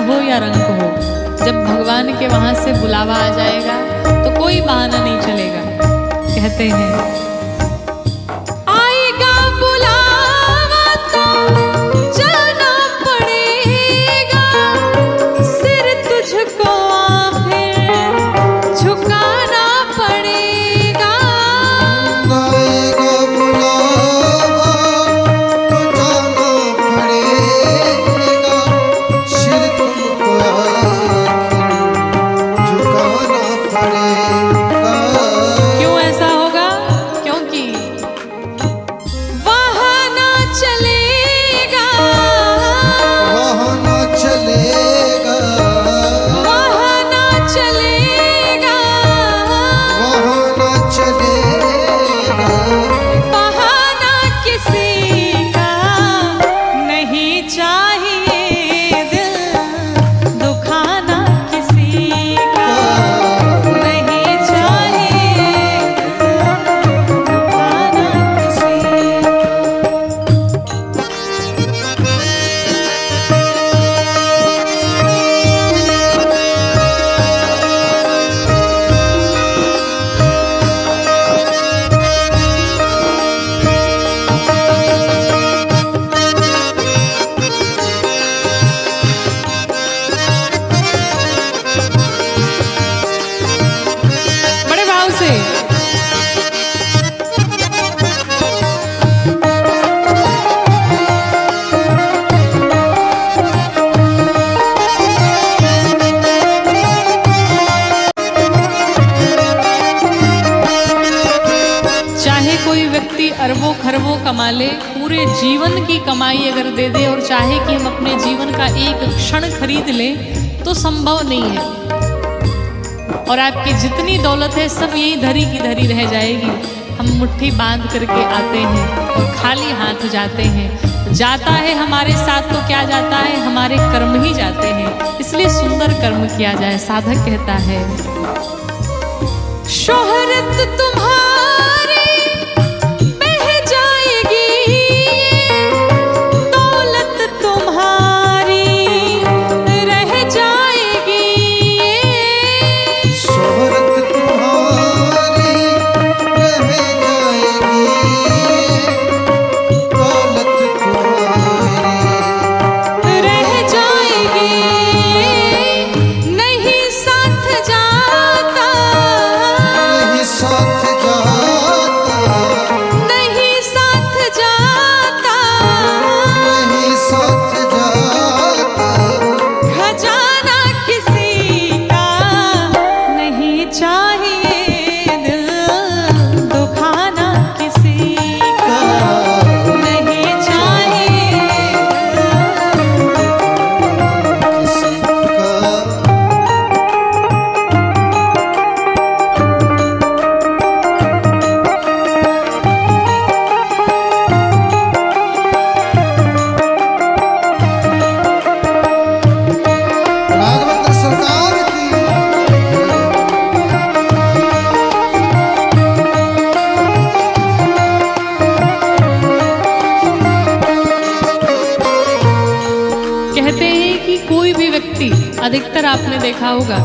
हो या रंग हो, जब भगवान के वहां से बुलावा आ जाएगा तो कोई बहाना नहीं चलेगा। कहते हैं अरबों खरबों कमा ले, पूरे जीवन की कमाई अगर दे दे और चाहे कि हम अपने जीवन का एक क्षण खरीद लें तो संभव नहीं है। और आपकी जितनी दौलत है सब यही धरी की धरी रह जाएगी। हम मुट्ठी बांध करके आते हैं और खाली हाथ जाते हैं। जाता है हमारे साथ तो क्या जाता है, हमारे कर्म ही जाते हैं। इसलिए सुंदर कर्म किया जाए। साधक कहता है शोहरत तुम्हारी अधिकतर आपने देखा होगा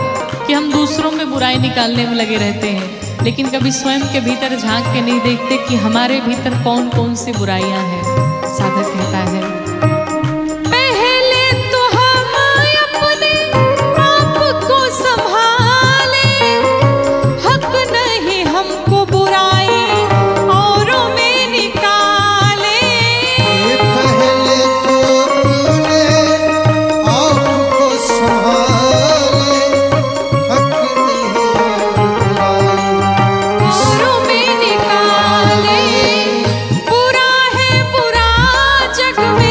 कि हम दूसरों में बुराई निकालने में लगे रहते हैं, लेकिन कभी स्वयं के भीतर झांक के नहीं देखते कि हमारे भीतर कौन कौन सी बुराइयां हैं। साधक कहता है बुरा है बुरा जग में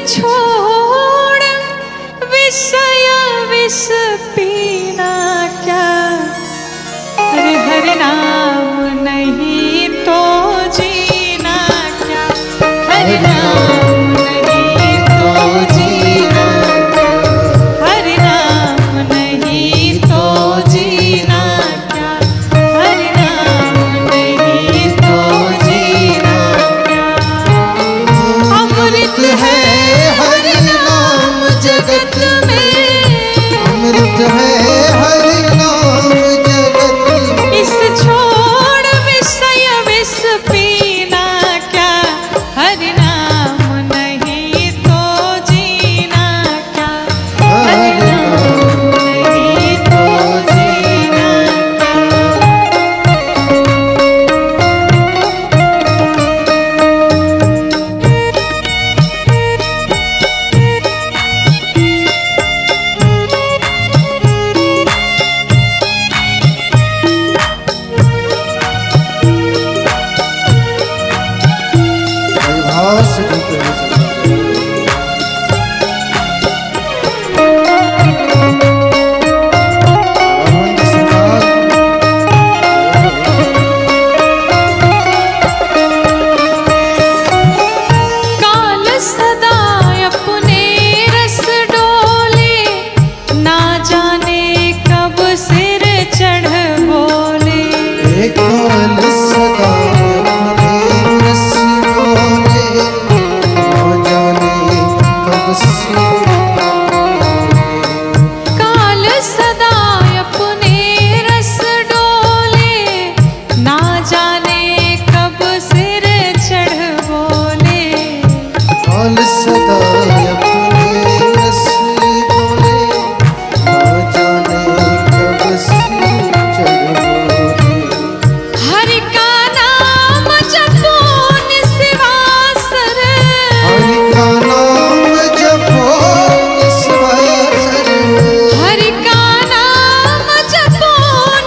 छोड़ विषय विष पीना क्या, अरे हरि नाम नहीं तो जीना क्या, हरि नाम नहीं तो जीना, हरि नाम नहीं तो जीना क्या, हरि नाम नहीं तो जीना क्या। अमृत है हरि नाम जगत में, अमृत है हरि नाम जगत में। इस छोड़ विषय विष पीना क्या, हरि नाम नहीं तो जीना क्या, हरि नाम नहीं तो जीना भाव से जीते हैं सब। आनंद सरकार काल सदा अपने रस डोले, ना जाने कब सिर चढ़ बोले। एक काल सदा अपने रस डोले, ना जाने कब से काल सदा अपने रस डोले, ना जाने कब सिर चढ़ बोले। काल सदा अपने रस डोले, ना जाने कब से चढ़ बोले। हरि का नाम जपो निस्वासर, हरि का नाम जपो निस्वासर, हरि का नाम जपो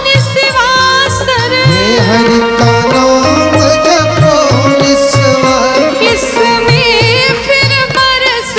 निस्वासर। हे हरि का नाम जपो निस्वासर। इसमें फिर बरस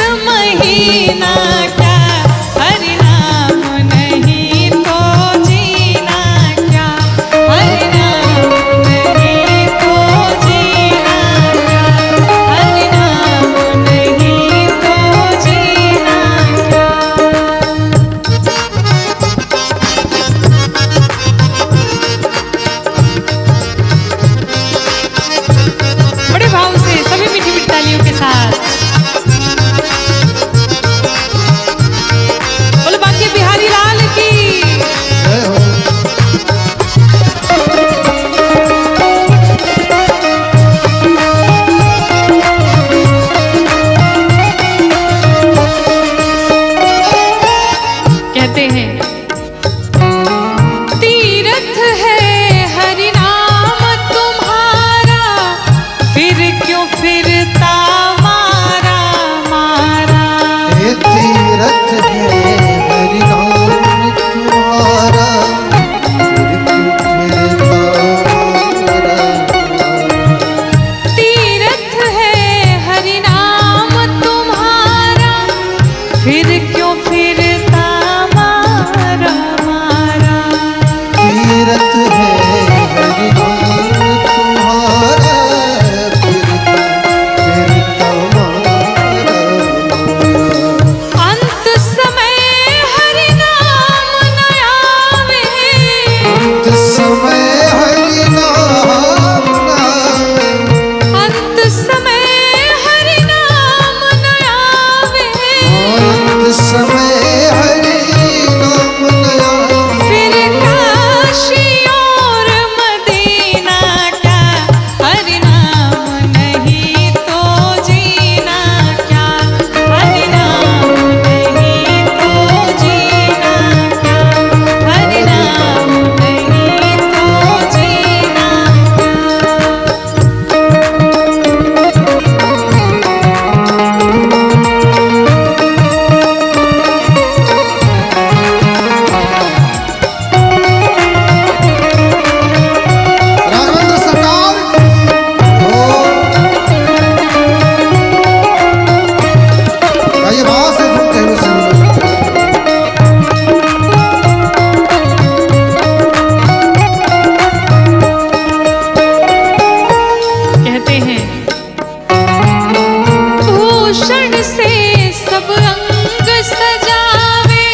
भूषण से सब अंग सजावे,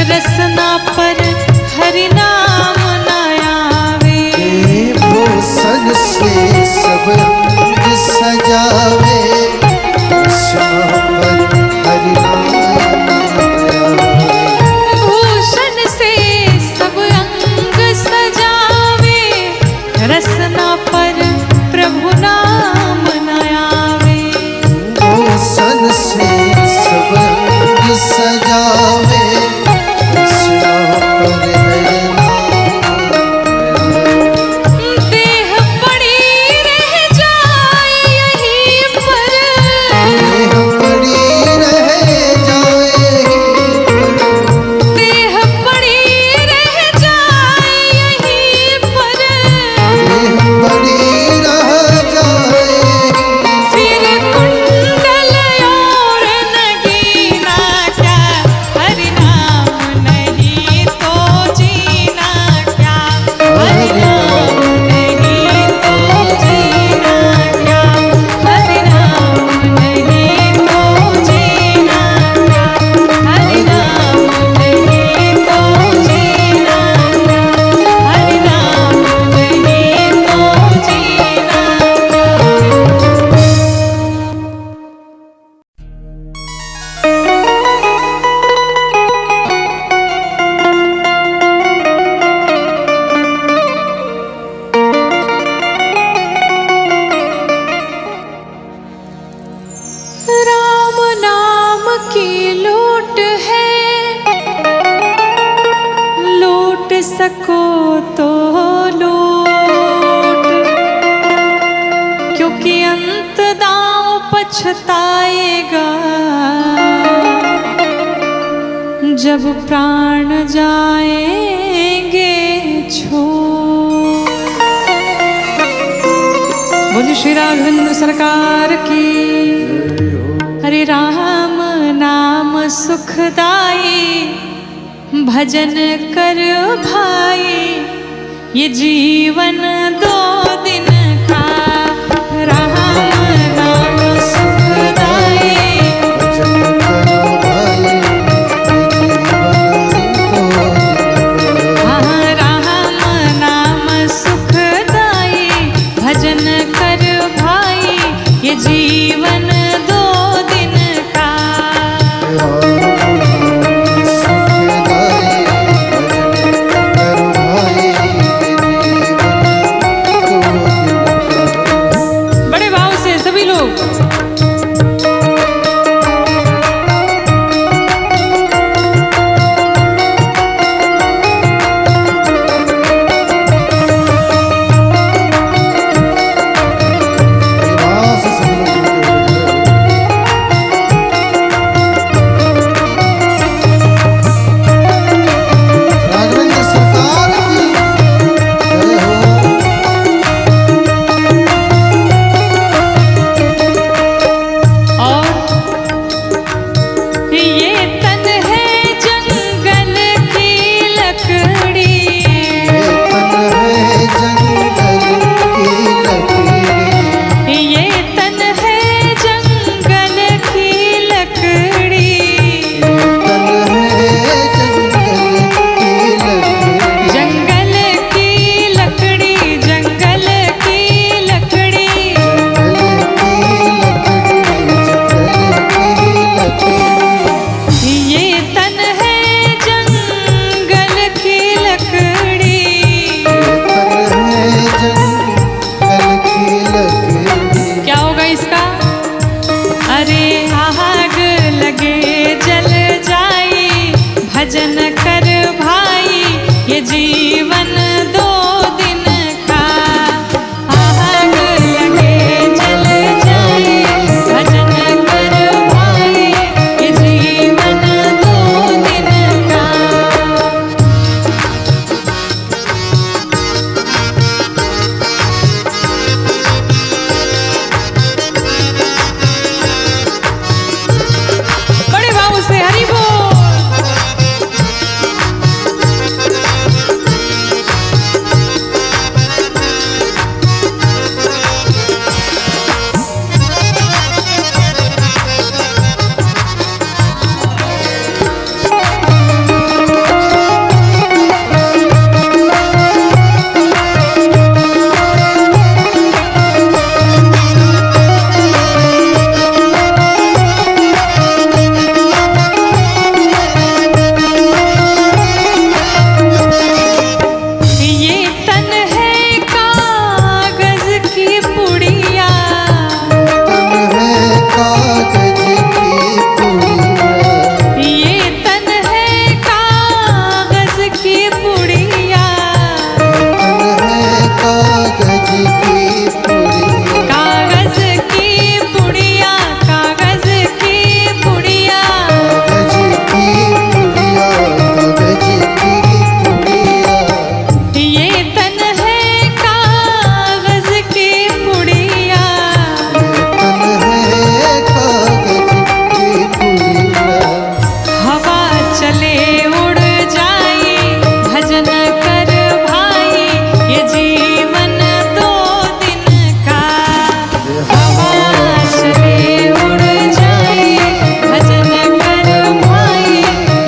रसना पर हरि नाम न आवे। भूषण से सब अंग सजावे, रसना पर हरि नाम न आवे। भूषण से सब अंग सजावे, रसना पर प्रभु नाम न आवे। भूषण से सब अंग सजावे, रसना पर हरि नाम न आवे। देह पड़ी रह जाए यहीं पर, देह पड़ी रह जाए, देह पड़ी रह जाए यहीं पर, देह पड़ी रह जाए। फिर कुंडल और नगीना क्या, हरि नाम नहीं तो जीना क्या, हरि नाम नहीं तो जीना क्या, हरि नाम नहीं तो जीना क्या, हरि नाम नहीं तो जीना क्या, हरि नाम नहीं तो जीना राम नाम की लूट है, लूट सको तो लूट, क्योंकि अंत दांव पछताएगा जब प्राण जाएंगे छोड़। बोलिए श्री राघवेंद्र सरकार की। हरे राम नाम सुखदाई, भजन कर भाई, ये जीवन 2 दिन का। राम नाम सुखदाई, भजन करो भाई, ये जीवन 2 दिन का। हाँ राम नाम सुखदाई, भजन कर भाई, ये जीवन 2 दिन का। सुखदाई भजन करो भाई, ये जीवन 2 दिन का। बड़े भाव से सभी लोग। वास सब राघवेंद्र सरकार की जय हो। और ये तन है जंगल की लकड़ी, ये तन है जंगल की लकड़ी, ये तन है जंगल की लकड़ी, ये तन है जंगल की लकड़ी, जंगल की लकड़ी, जंगल की लकड़ी, जंगल की लकड़ी। ये तन है जंगल की लकड़ी। क्या होगा इसका? अरे आग लगे जल जाई, भजन कर भाई, ये जीवन 2 दिन का। आग लगे जल जाई, भजन कर भाई, ये जीवन 2 दिन का। बड़े कागज की पुड़िया, ये तन है कागज की पुड़िया, तन है कागज की पुड़िया, कागज की पुड़िया, कागज की पुड़िया, कागज की पुड़िया, कागज की पुड़िया, ये तन है कागज की पुड़िया, तन है कागज की पुड़िया। हवा चले उड़ जाए भजन कर भाई, ये जीवन 2 दिन का। हवा चले उड़ जाए भजन कर भाई,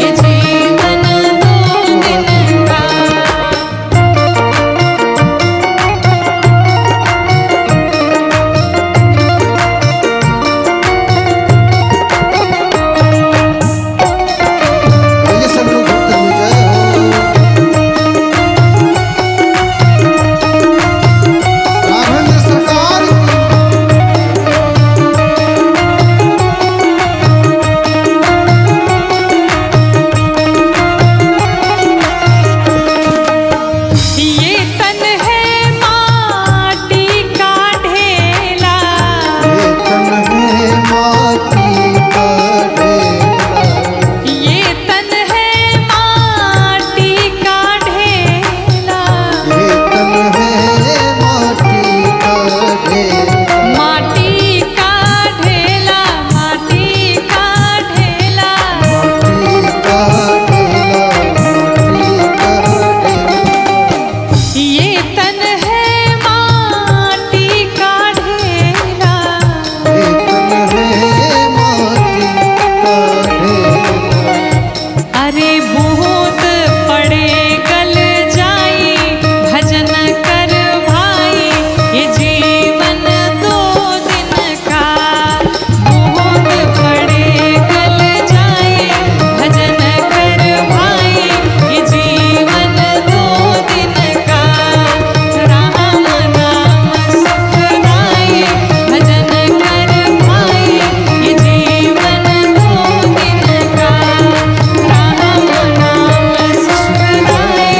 ये जीवन 2 दिन का। आइए सब लोग भक्त हो जाओ। राघवेंद्र सरकार की ये तन है माटी का ढेला, ये तन है माटी का ढेला, ये तन है माटी का ढेला, ये तन है माटी का ढेला, माटी का ढेला, माटी का ढेला, माटी का ढेला, माटी का ढेला, ये तन है माटी का ढेला। ये तन है माटी का ढेला। अरे बूंद पड़े गल जाई भजन कर भाई, ये जीवन 2 दिन का। बूंद पड़े गल जाई भजन कर भाई, ये जीवन 2 दिन का। राम नाम सुखदाई भजन कर भाई, ये जीवन 2 दिन का। राम नाम सुखदाई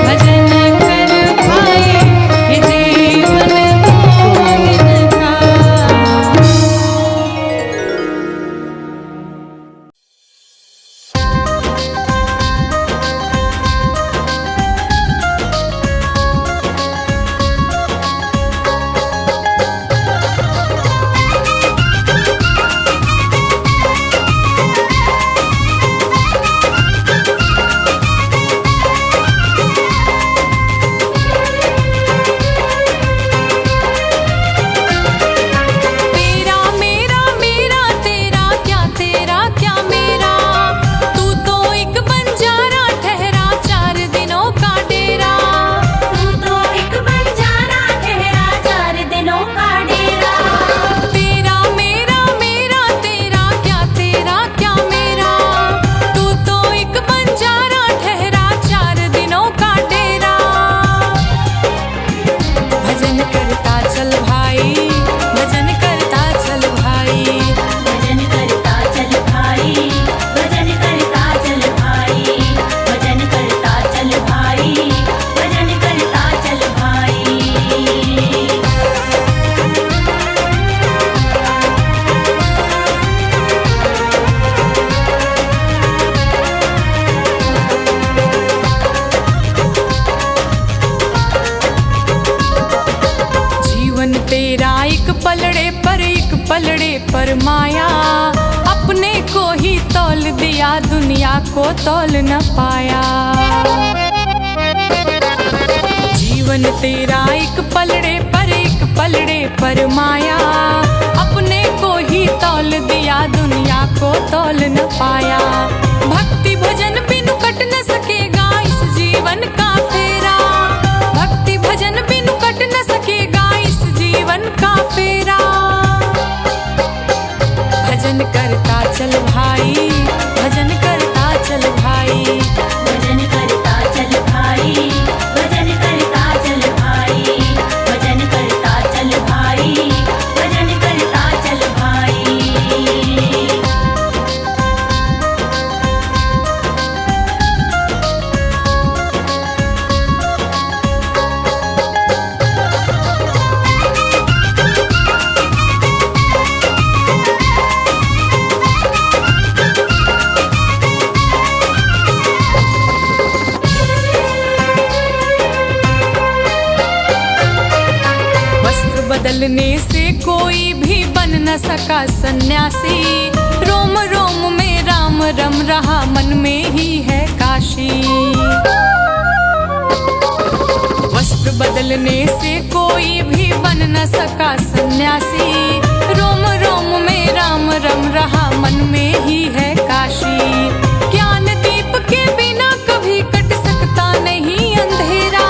भजन कर भाई, ये जीवन 2 दिन का। तेरा मेरा मेरा तेरा क्या मेरा, तू तो एक बंजारा ठहरा 4 दिनों का डेरा। तू तो एक बंजारा ठहरा 4 दिनों का डेरा। तेरा मेरा मेरा तेरा क्या मेरा, तू तो एक बंजारा ठहरा 4 दिनों का डेरा। भजन करता चल भाई, भजन करता चल भाई, भजन करता चल भाई, भजन करता चल भाई, भजन करता चल भाई, भजन करता चल भाई। जीवन तेरा एक पलड़े पर माया, अपने को ही तौल दिया दुनिया को तौल न पाया। जीवन तेरा एक पलड़े पर माया, अपने को ही तौल दिया दुनिया को तौल न पाया। भक्ति भजन बिनु कट न सकेगा इस जीवन का फेरा, भक्ति भजन बिनु कट न सकेगा इस जीवन का फेरा। भजन करता चल भाई, भजन करता चल भाई, भजन करता चल भाई, भजन करता चल भाई, भजन करता चल भाई, भजन करता चल भाई। बदलने से कोई भी बन न सका सन्यासी। रोम रोम में राम रम रहा, मन में ही है काशी। वस्त्र बदलने से कोई भी बन न सका सन्यासी। रोम रोम में राम रम रहा, मन में ही है काशी। ज्ञान दीप के बिना कभी कट सकता नहीं अंधेरा।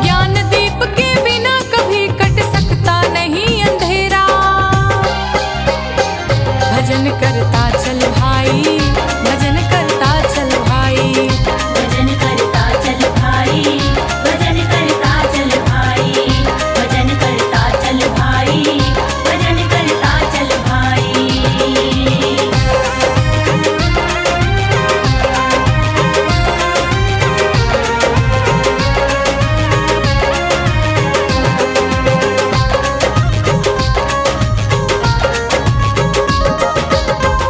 ज्ञान दीप के बिना कभी कट सकता नहीं अंधेरा। भजन करता चल भाई, भजन करता चल भाई। भजन करता चल भाई, भजन करता चल भाई। भजन करता चल भाई, भजन करता चल भाई।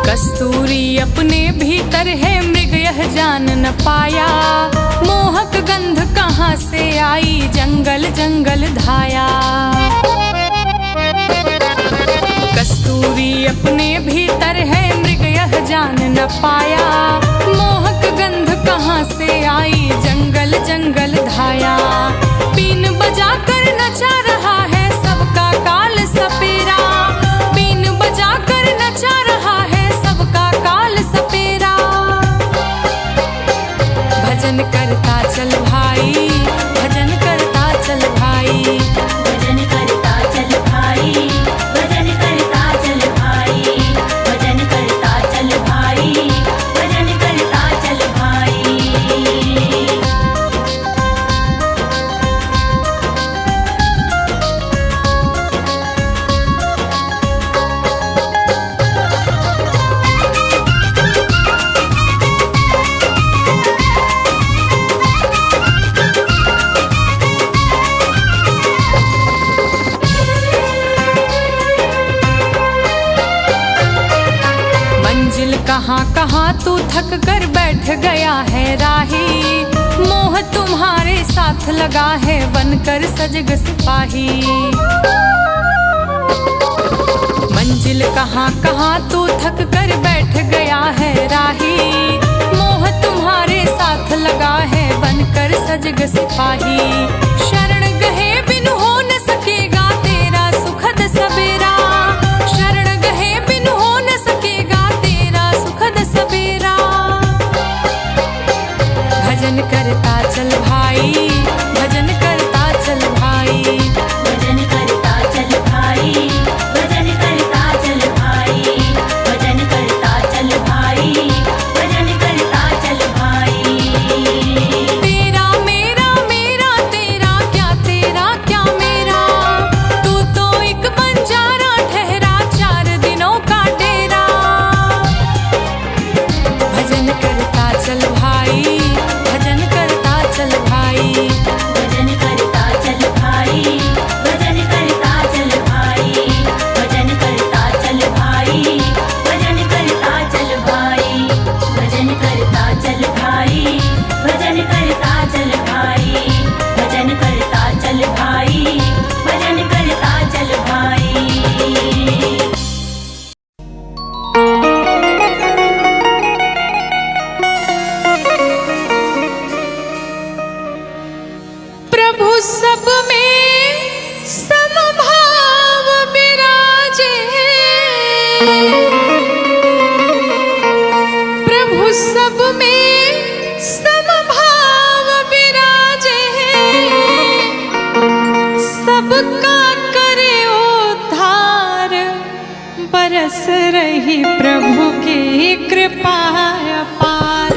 कस्तूरी अपने भीतर है, मृग यह जान न पाया। मोहक गंध कहाँ से आई, जंगल जंगल धाया। कस्तूरी अपने भीतर है, मृग यह जान न पाया। मोहक गंध कहाँ से आई, जंगल जंगल धाया। बीन बजा कर नचा रहा है सबका काल सपेरा। बीन बजा कर नचा रहा है सबका काल सपेरा। भजन करता चल भाई, भजन करता चल भाई। भजन करता चल भाई, भजन करता चल भाई। भजन करता चल भाई, भजन करता चल भाई। मंजिल कहाँ कहाँ तू थक कर बैठ गया है राही। मोह तुम्हारे साथ लगा है, बनकर सजग सिपाही। मंजिल कहाँ कहाँ तू थक कर बैठ गया है राही। मोह तुम्हारे साथ लगा है, बनकर सजग सिपाही। शरण गए बिन हो न सकेगा तेरा सुखद सवेरा। शरण गए बिन हो न सकेगा तेरा सुखद सवेरा। भजन करता चल भाई, भजन करता चल भाई। भजन करता चल भाई, भजन करता चल भाई। भजन करता चल भाई, भजन करता चल भाई। तेरा मेरा मेरा तेरा क्या मेरा। तू तो एक बंजारा ठहरा, 4 दिनों का डेरा। भजन करता चल भाई, भजन करता चल भाई। भजन करता चल भाई, भजन करता चल भाई। भजन करता चल भाई, भजन करता चल भाई। भजन करता चल भाई, भजन करता चल भाई। भजन करता चल भाई, भजन करता चल भाई। प्रभु सब में समभाव विराजे। प्रभु सब में समभाव विराजे। सबका करे उद्धार, बरस रही प्रभु की कृपा अपार।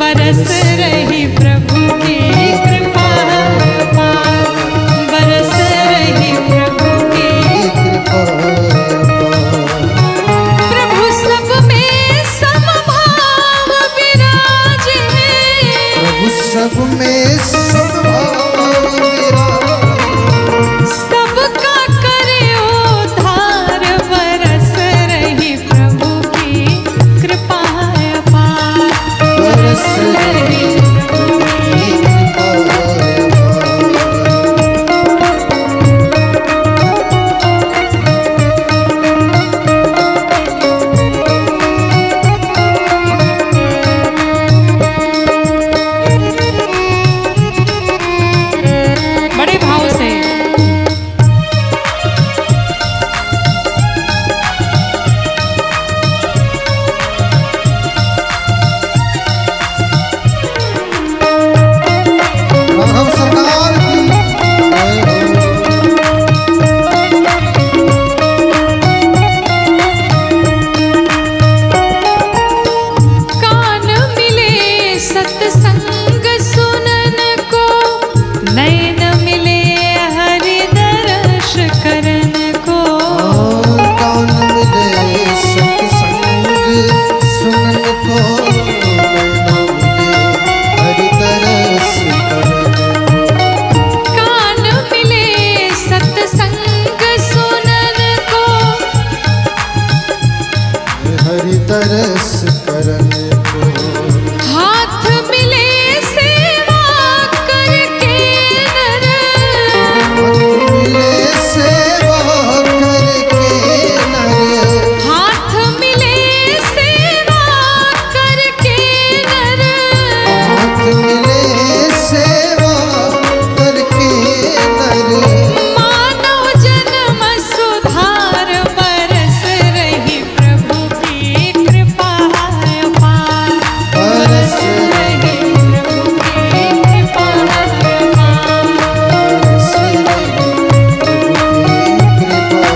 बरस रही प्रभु की कृपा अपार। बरस रही प्रभु की कृपा प्रभु सब में समभाव विराजे। प्रभु सब में समभाव विराजे। सबका करे उद्धार, बरस रही प्रभु की कृपा अपार। बरस रही प्रभु हरि तरस करन को। हाथ मिले सेवा करके नर, हाथ मिले सेवा करके नर, हाथ मिले सेवा करके नर, हाथ मिले सेवा करके नर। मानव जन्म सुधार बरस रही प्रभु की कृपा अपार, बरस रही प्रभु की कृपा अपार। बरस रही प्रभु की कृपा।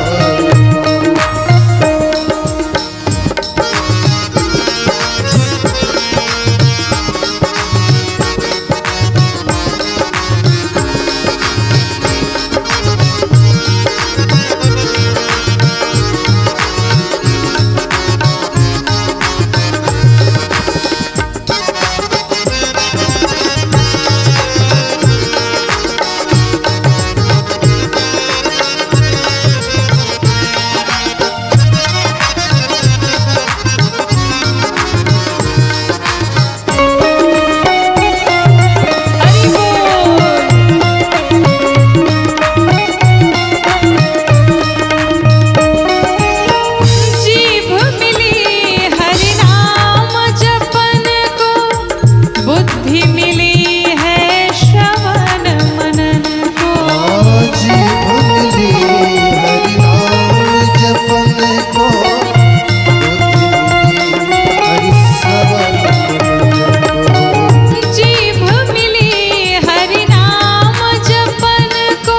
हरि बोल। जीभ मिली हरि नाम जपन को, बुद्धि मिली है श्रवण मनन को। जीभ मिली हरि नाम जपन को, बुद्धि मिली हरि श्रवण मनन को। जीभ मिली हरि नाम जपन को,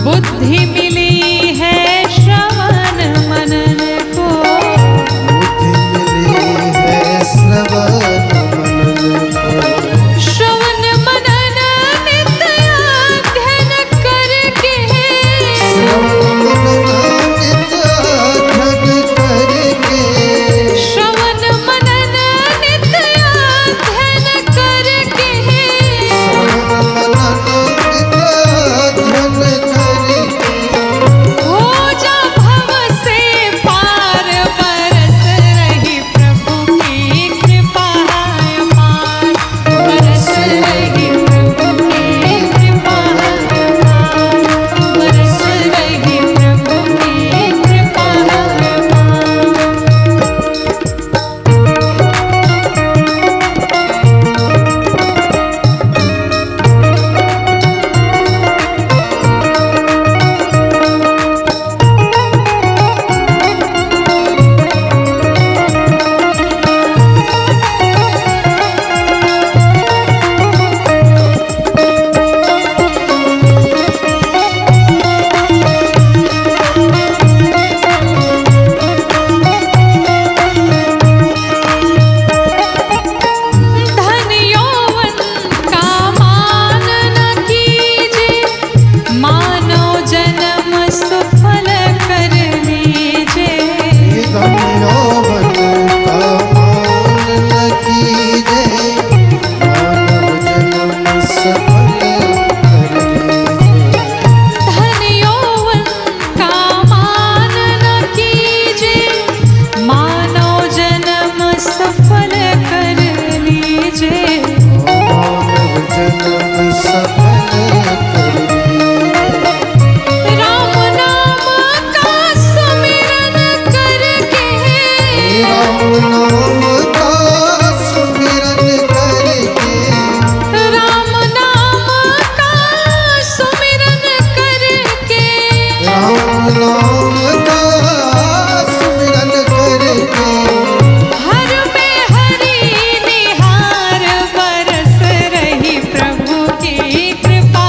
बुद्धि मिली है श्रवण मनन को। बुद्धि मिली है श्रवण मनन को। श्रवण मनन नित्य अध्ययन करके, श्रवण मनन नित्य अध्ययन करके, श्रवण मनन नित्य अध्ययन करके, श्रवण मनन नित्य अध्ययन करके। हो जा भव से पार, बरस रही प्रभु की कृपा अपार, बरस रही प्रभु की कृपा अपार, बरस रही प्रभु की कृपा अपार। धन यौवन का मान न कीजिए, मानव जन्म सुफल कर लीजिए। धन यौवन का मान न कीजिए, मानव जन्म सफल कर लीजिए। धन यौवन का मान न कीजिए, मानव जन्म सफल कर लीजिए। मानव जन्म सफल कर लीजिए। राम नाम का सुमिरन करके, राम नाम का सुमिरन करके, राम नाम का सुमिरन करके, राम नाम का सुमिरन करके। हर में हरि निहार, बरस रही प्रभु की कृपा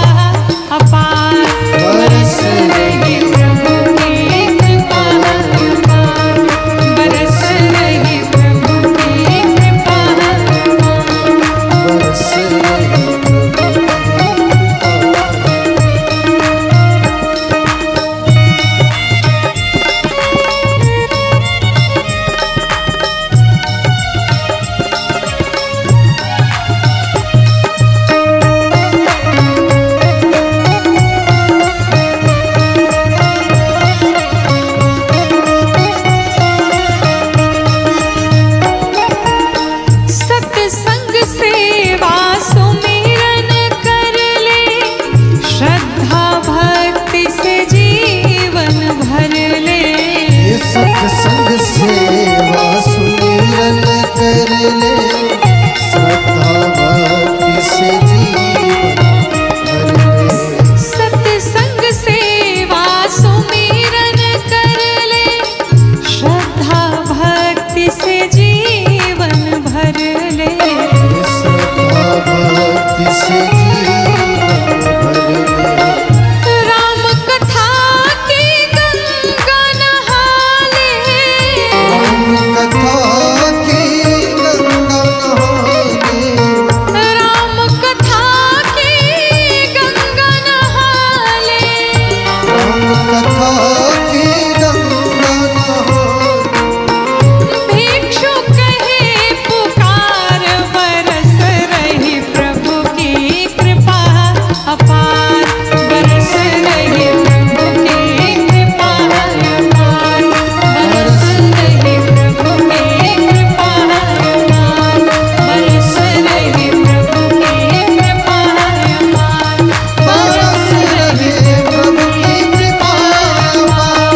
ले, श्रद्धा भक्ति से जीवन भर ले। सत्संग सेवा सुमिरन कर ले, श्रद्धा भक्ति से जीवन भर ले। श्रद्धा भक्ति से जीवन भर ले। राम कथा की गंगा नहा ले, राम कथा की गंगा नहा ले। राम कथा की गंगा नहा ले। राम कथा की गंगा नहा ले। भिक्षु कहे पुकार, बरस रही प्रभु की कृपा अपार। बरस रही प्रभु की कृपा अपार। बरस रही प्रभु की कृपा अपार। बरस रही प्रभु की कृपा अपार। बरस रहे प्रभु की कृपा अपार।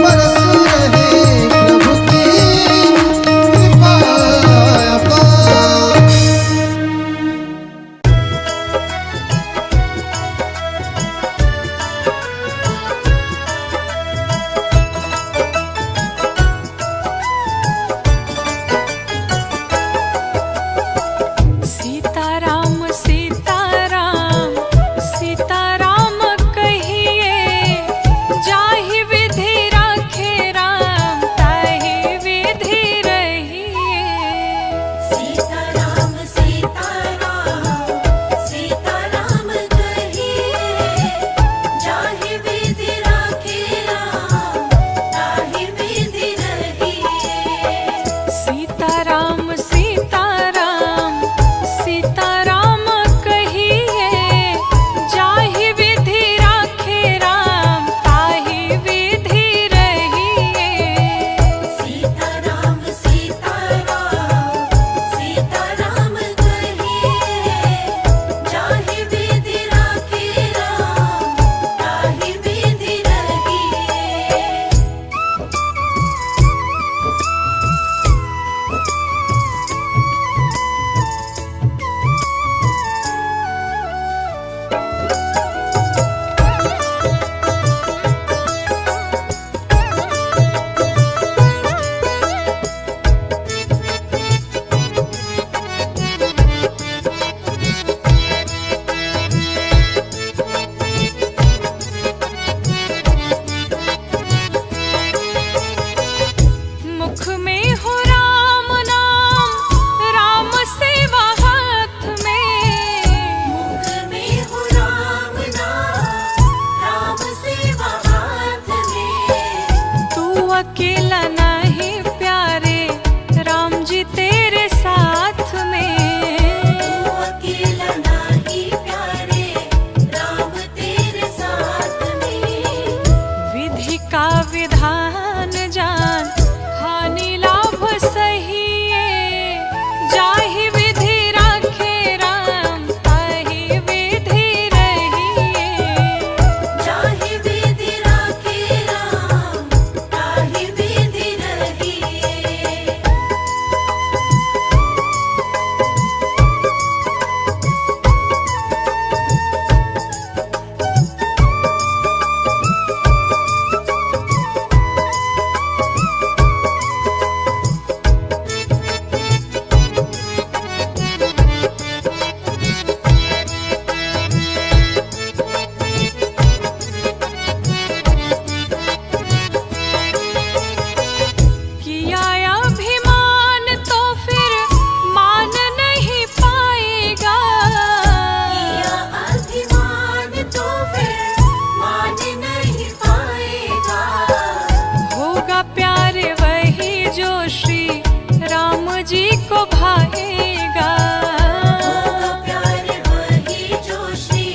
बरस रहे प्रभु की कृपा अपार। सीताराम सीताराम सीताराम कहिए, जाहि विधि राखे राम, ताहि विधि रहिए। सीताराम सीताराम सीताराम कहिए, जाहि विधि राखे राम, ताहि विधि रहिए। सीताराम सीताराम सीताराम कहिए, जाहि विधि राखे राम, ताहि विधि रहिए। सीताराम सीताराम सीताराम कहिए, जाहि विधि राखे राम, ताहि विधि रहिए। मुख में हो राम नाम, राम सेवा हाथ में। मुख में हो राम नाम, राम सेवा हाथ में। तू अकेला नहीं प्यारे, राम जी तेरे साथ में। तू अकेला नाही प्यारे, राम तेरे साथ में। विधि का विधान जान, हानि लाभ सहिए। जाहि विधि राखे राम, ताहि विधि रहिए। जाहि विधि राखे राम, ताहि विधि रहिए। किया अभिमान तो फिर मान नहीं पाएगा। किया अभिमान तो फिर मान नहीं पाएगा। होगा प्यार वही जो श्री राम जी को भाएगा। होगा प्यार वही जो श्री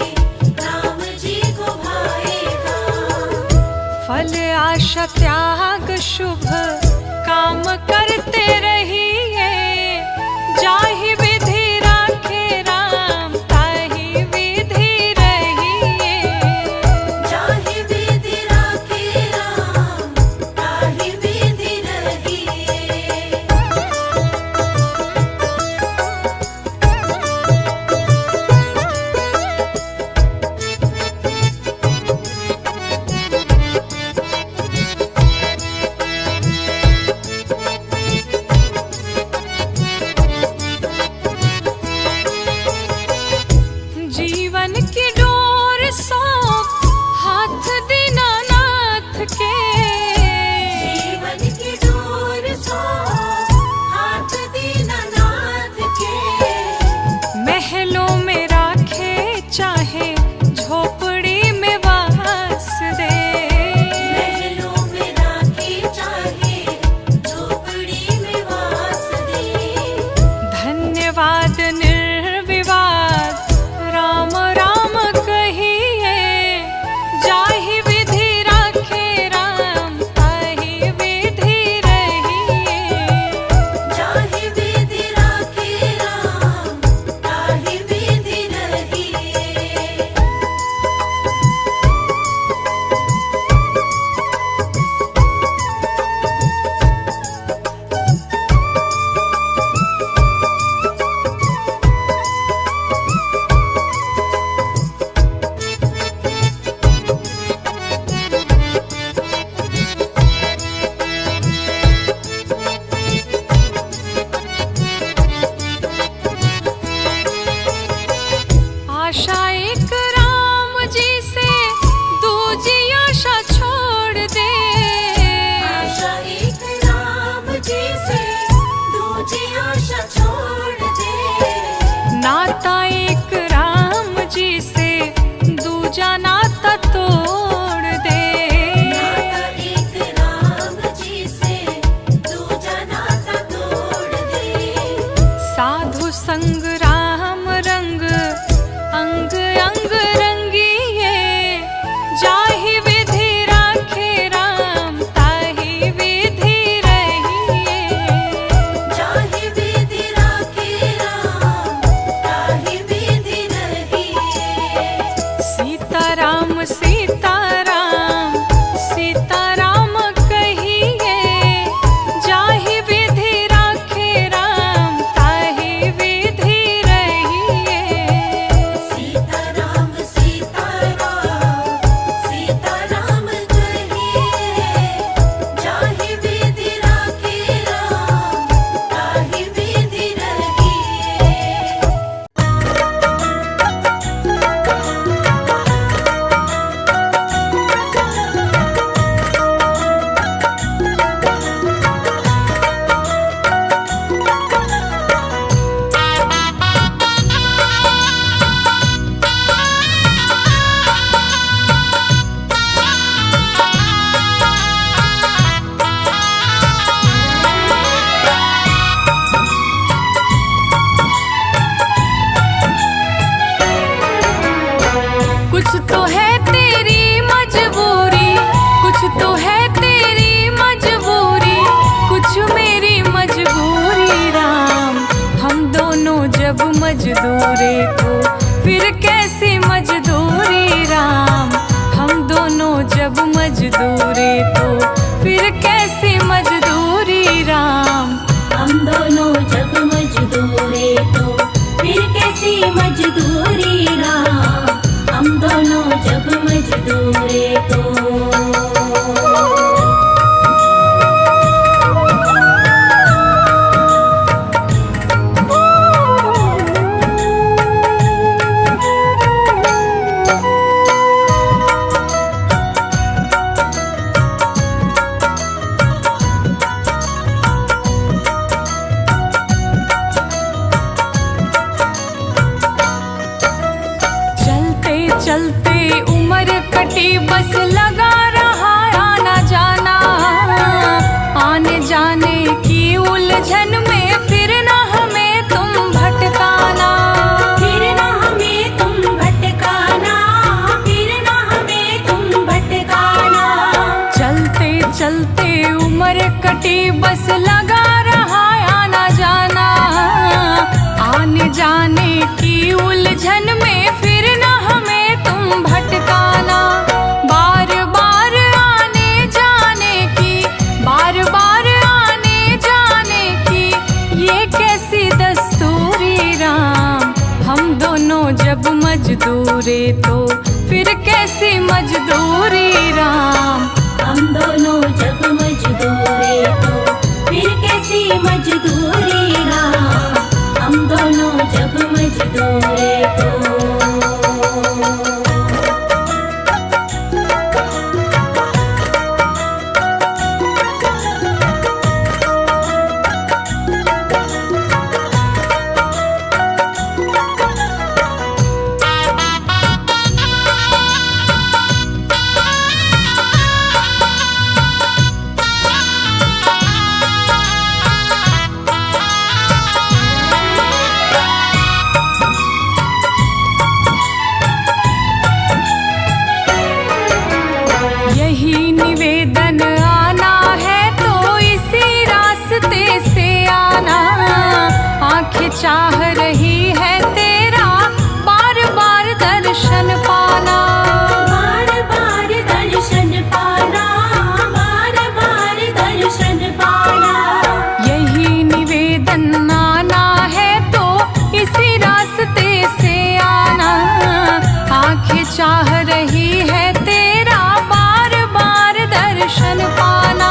राम जी को भाएगा। फल आशा त्याग शुभ काम करते रहिए। जाहि विधि राखे राम, ताहि विधि रहिए। जाहि विधि राखे राम, ताहि विधि रहिए। मजदूरी तो फिर कैसी मजदूरी राम। हम दोनों जब मजदूरी तो फिर कैसी मजदूरी राम। हम दोनों जब मजदूरी तो यही निवेदन आना है तो इसी रास्ते से आना। आंखें चाह रही है तेरा बार बार दर्शन पाना। बार बार दर्शन पाना। बार बार दर्शन पाना। यही निवेदन आना है तो इसी रास्ते से आना। आंखें चाह रही है तेरा बार बार दर्शन पाना।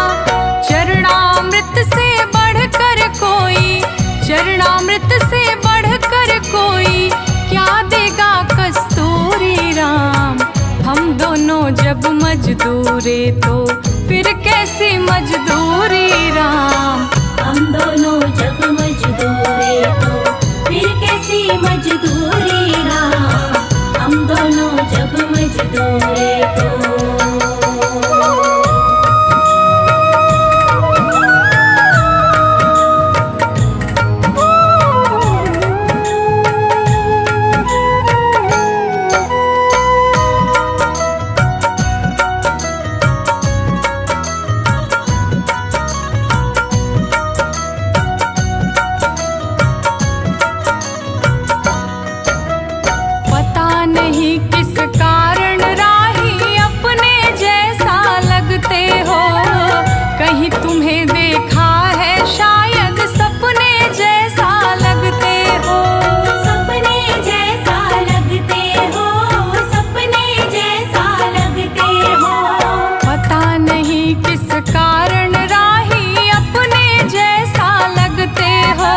चरणामृत से बढ़कर कोई, चरणामृत से बढ़कर कोई क्या देगा कस्तूरी राम। हम दोनों जब मजदूरी तो फिर कैसी मजदूरी राम। हम दोनों जब मजदूरी तो फिर कैसी मजदूरी राम। हम दोनों जब मजदूरी तो पता नहीं किस कारण राही अपने जैसा लगते हो। कहीं तुम्हें देखा है शायद सपने जैसा लगते हो। सपने जैसा लगते हो। सपने जैसा लगते हो। पता नहीं किस कारण राही अपने जैसा लगते हो।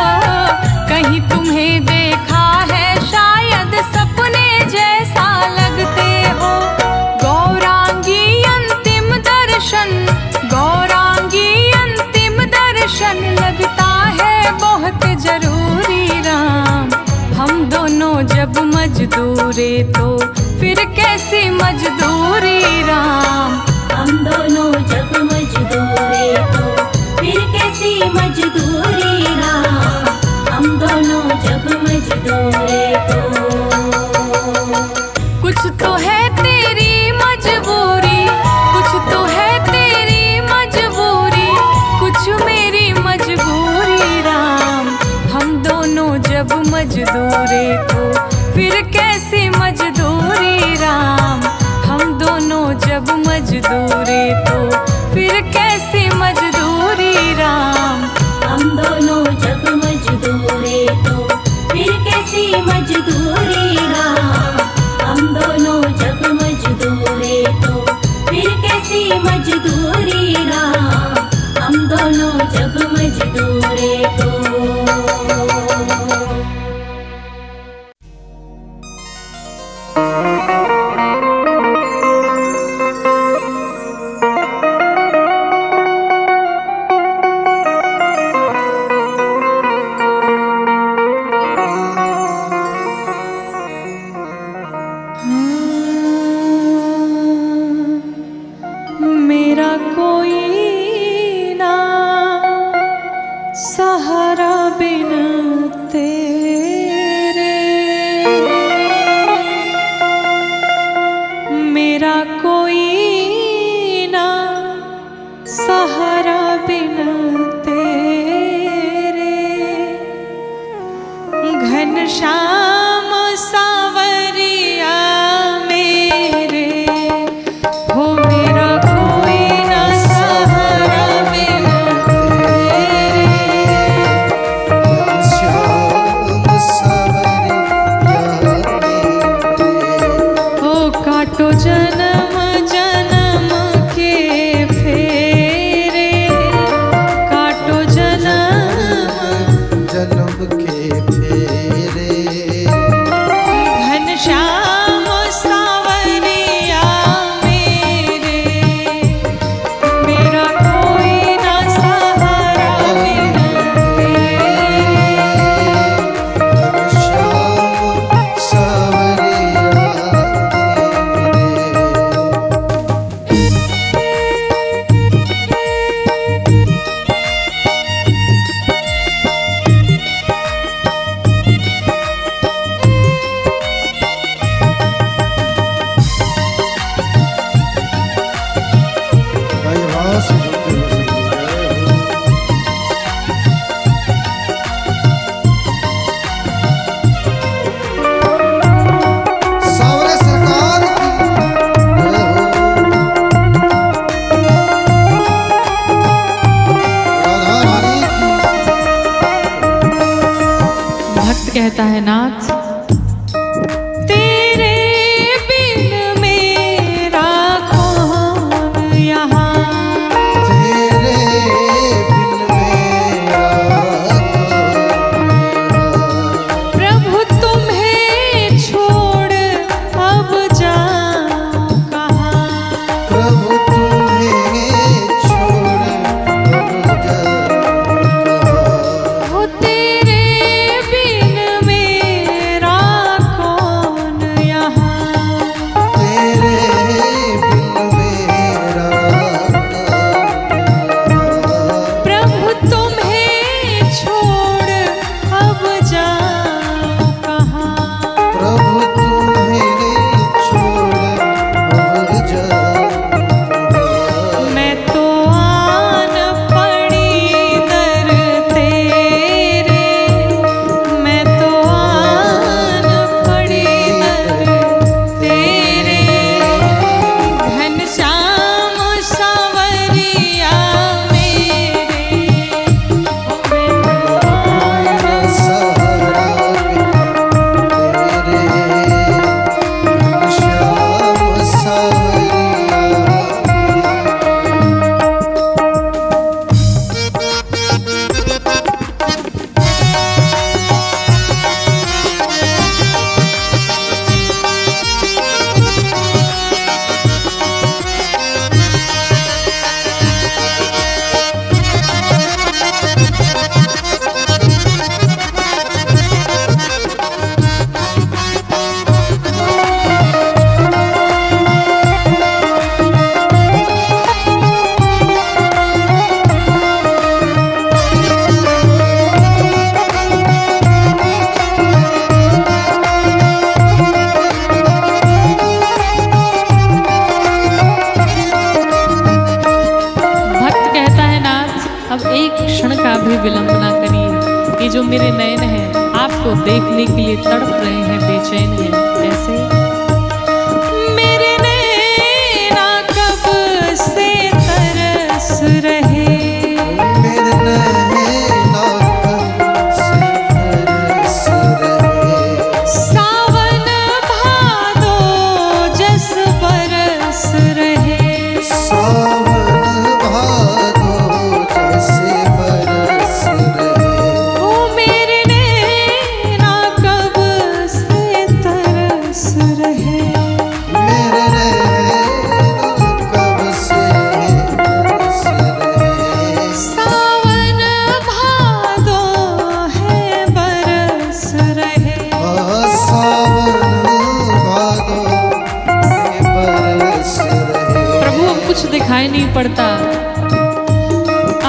कहीं तुम्हें देखा है शायद सपने जैसा लगते हो। गौरांगी अंतिम दर्शन, गौरांगी अंतिम दर्शन लगता है बहुत जरूरी राम। हम दोनों जब मजदूरी तो फिर कैसी मजदूरी राम। हम दोनों जब मजदूरी तो फिर कैसी मजदूरी राम। हम दोनों जब मजदूरी तो कुछ तो है तेरी मजबूरी, कुछ तो है तेरी मजबूरी, कुछ मेरी मजबूरी राम। हम दोनों जब मजदूरी तो फिर कैसी मजदूरी राम। हम दोनों जब मजदूरी तो फिर कैसी मजदूरी राम। हम दोनों जब मजदूरी तो फिर कैसी मजदूरी राम। हम दोनों जब मजदूरी तो फिर कैसी मजदूरी राम। हम दोनों जब मजदूरी तो मेरा कोई ना सहारा बिन तेरे। मेरा कोई ना सहारा बिन तेरे। घनश्याम सावरिया मेरे हो। मेरा कोई ना सहारा बिन तेरे। श्याम सावरिया मेरे कहता है नाथ, तेरे बिन मेरा कौन यहाँ, तेरे बिन मेरा प्रभु तुम्हें छोड़ अब जाऊं कहाँ, प्रभु तुम्हें छोड़ अब जाऊं कहाँ। हो तेरे बिन मेरा कौन यहाँ, तेरे बिन मेरा प्रभु तुम्हें छोड़ अब जाऊं कहाँ, प्रभु तुम्हें छोड़ अब जाऊं कहाँ। मैं तो आन पड़ी दर तेरे, मैं तो आन पड़ी दर तेरे, घनश्याम सांवरिया मेरे, मेरा सहारा तेरे श्याम सावरिया। भक्त कहता है नाथ, अब एक क्षण का भी विलंब ना करिए, ये जो मेरे नयन हैं आपको देखने के लिए तड़प रहे हैं, बेचैन हैं। ऐसे मेरे नैना कब से तरस रहे, मेरे नैना कब से तरस रहे। सावन भादो जस बरस रहे, सावन भादो जैसे बरस रहे। ओ मेरे नैना कब से तरस रहे, मेरे नैना कब से तरस रहे। सावन भादो है बरस रहे, सावन भादो में बरस रहे। प्रभु अब कुछ दिखाई नहीं पड़ता,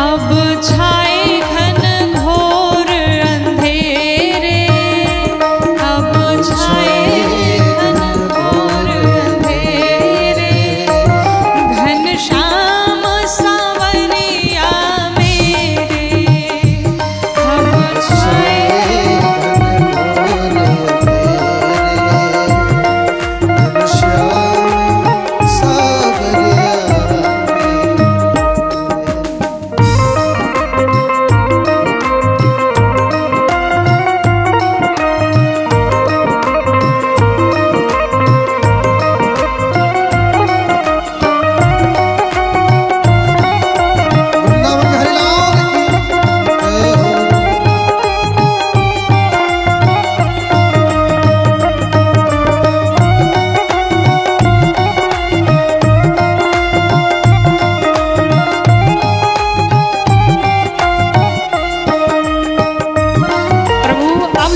अब छाए घन घोर अंधेरे, अब छाए घन घोर अंधेरे, घनश्याम सांवरिया मेरे, अब छाए श्याम सावरिया।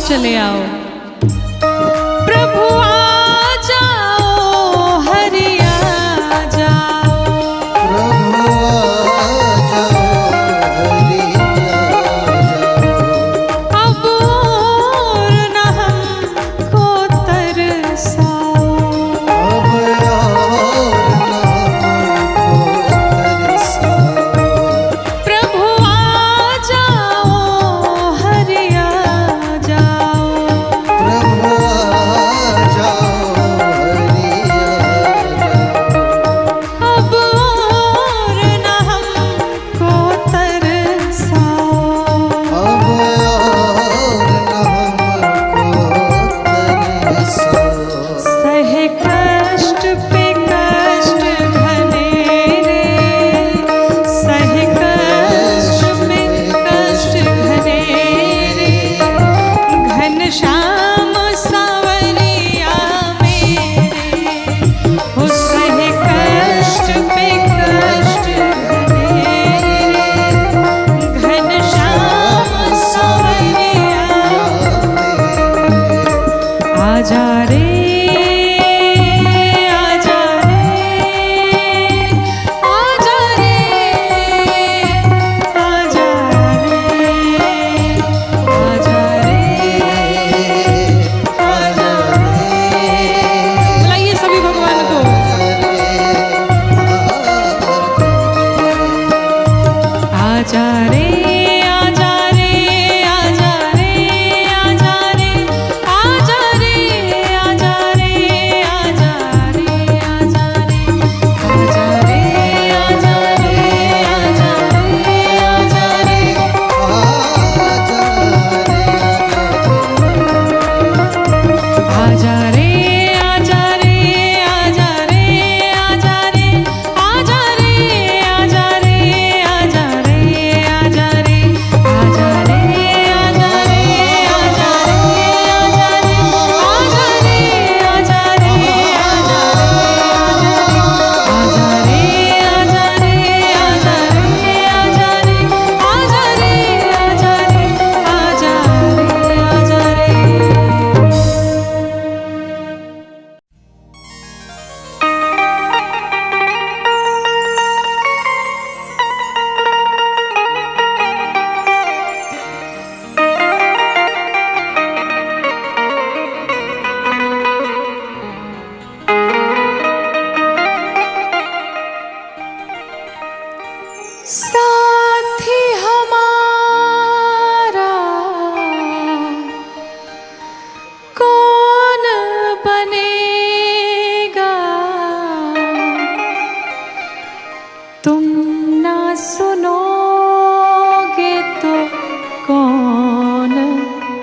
चले आओ। प्रभु आ जाओ, हरि आ जाओ, प्रभु आ जाओ, हरि आ जाओ। अब और न हमको तरसाओ। अब और न हमको तरसाओ। प्रभु आ जाओ, हरि आ जाओ,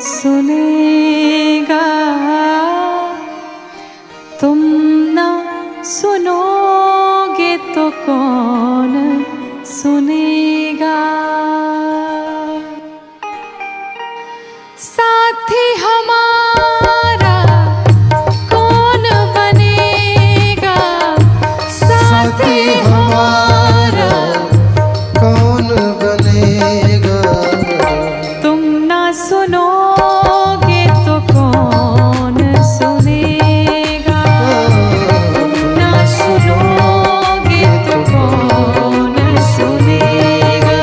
सुनेगा, तुम ना सुनोगे तो कौन सुनेगा। साथी हमारा कौन बनेगा, साथी हमारा कौन बनेगा। तुम ना सुनोगे तो कौन सुनेगा, तुम ना सुनोगे तो कौन सुनेगा।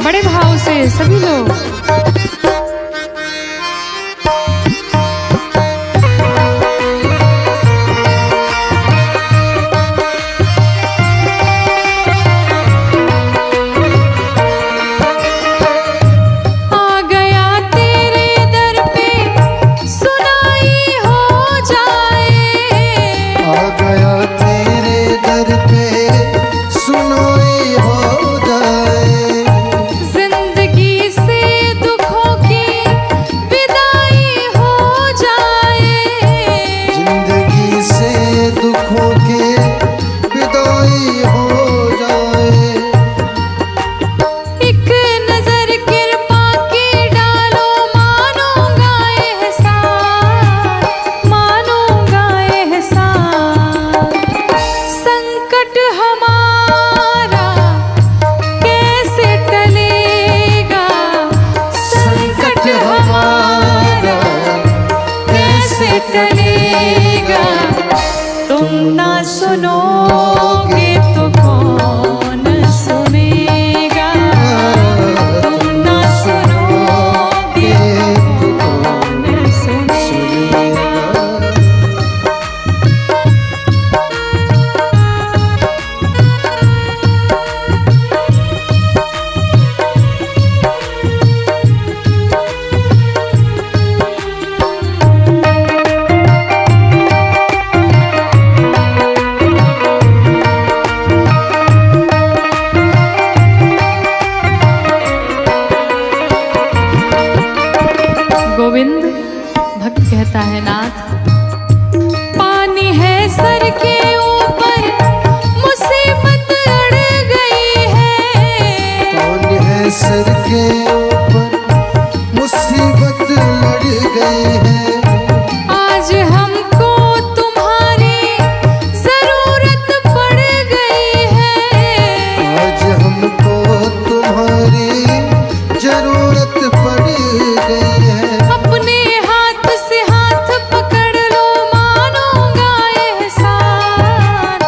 बड़े भाव से सभी लोग आ गया तेरे दर पे सुनाई हो जाए, आ गया तेरे दर पे सुनाई हो जाए। जिंदगी से दुखों की विदाई हो जाए, जिंदगी से दुखों के विदाई हो जाए। एक नजर कृपा की डालो, मानूंगा एहसान, मानूंगा एहसान। संकट हमारा कैसे टलेगा, संकट हमारा कैसे टलेगा। तुम ना सुनोगे तो कौन सुनेगा, तुम ना सुनोगे तो कौन सुनेगा। गोविंद भक्त कहता है, नाथ पानी है सर के ऊपर, मुसीबत अड़ गई है। कौन है सर के ऊपर मुसीबत लड़ गई है। आज हमको तुम्हारी जरूरत पड़ गई है, आज हमको तुम्हारी जरूरत पड़ गई है। अपने हाथ से हाथ पकड़ लो, मानूंगा एहसान,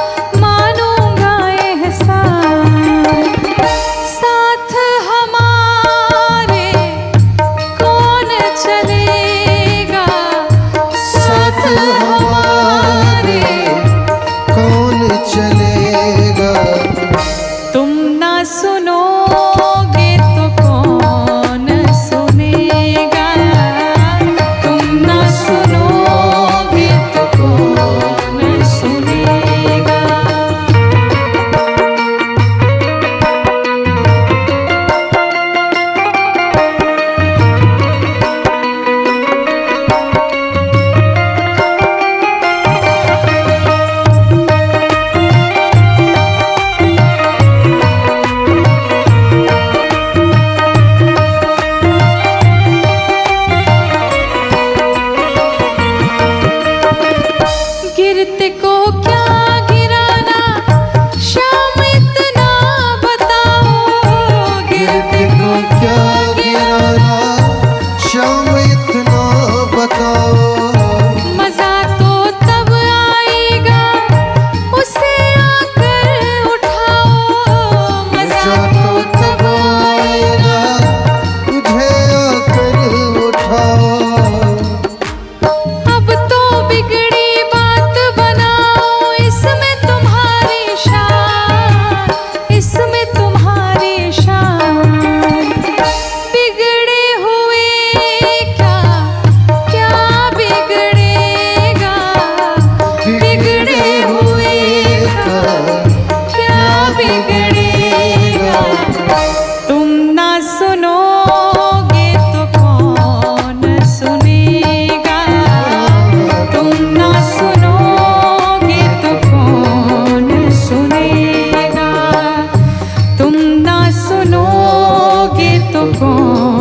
मानूंगा एहसान। साथ हमारे कौन चलेगा, साथ हमारे कौन चलेगा। तुम ना सुनोगे तो कौन सुनेगा, तो कौन